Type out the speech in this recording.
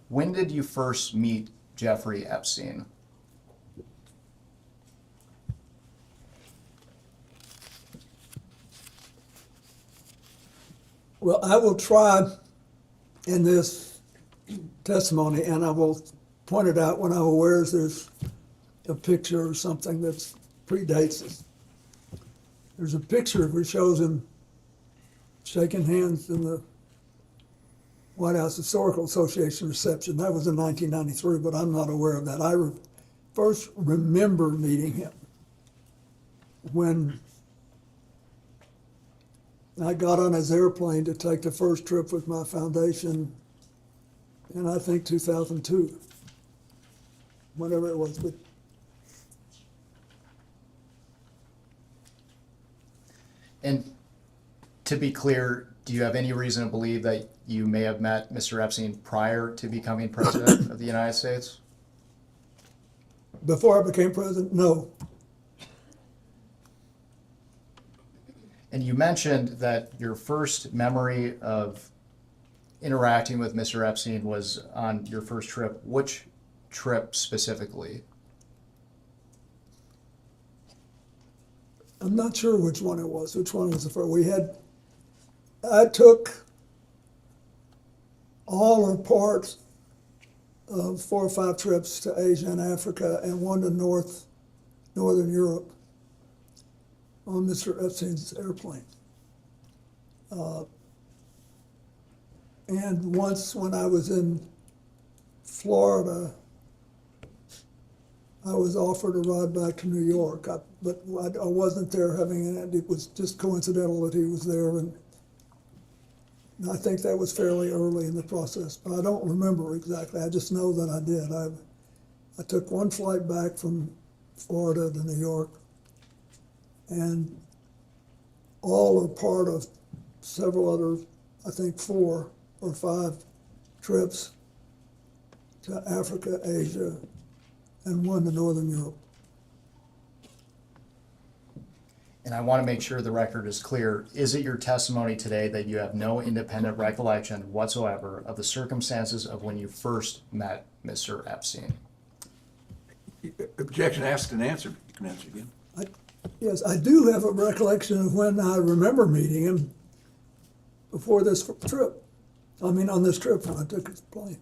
When did you first meet Jeffrey Epstein? Well, I will try in this testimony, and I will point it out when I'm aware there's a picture or something that predates it. There's a picture which shows him shaking hands in the White House Historical Association reception. That was in 1993, but I'm not aware of that. I first remember meeting him when I got on his airplane to take the first trip with my foundation in, I think, 2002, whatever it was. But And to be clear, do you have any reason to believe that you may have met Mr. Epstein prior to becoming president of the United States? before I became president, no. And you mentioned that your first memory of interacting with Mr. Epstein was on your first trip. Which trip specifically? I'm not sure which one it was. Which one was the first? I took all or parts of 4 or 5 trips to Asia and Africa and one to Northern Europe on Mr. Epstein's airplane. And once when I was in Florida, I was offered a ride back to New York, but I wasn't there it was just coincidental that he was there, and I think that was fairly early in the process, but I don't remember exactly. I just know that I did. I took one flight back from Florida to New York, and all or part of several other, I think 4 or 5 trips to Africa, Asia, and one to Northern Europe. And I want to make sure the record is clear. Is it your testimony today that you have no independent recollection whatsoever of the circumstances of when you first met Mr. Epstein? Objection asked and answered. You can answer again. Yes, I do have a recollection of when I remember meeting him before this trip. I mean, on this trip when I took his plane.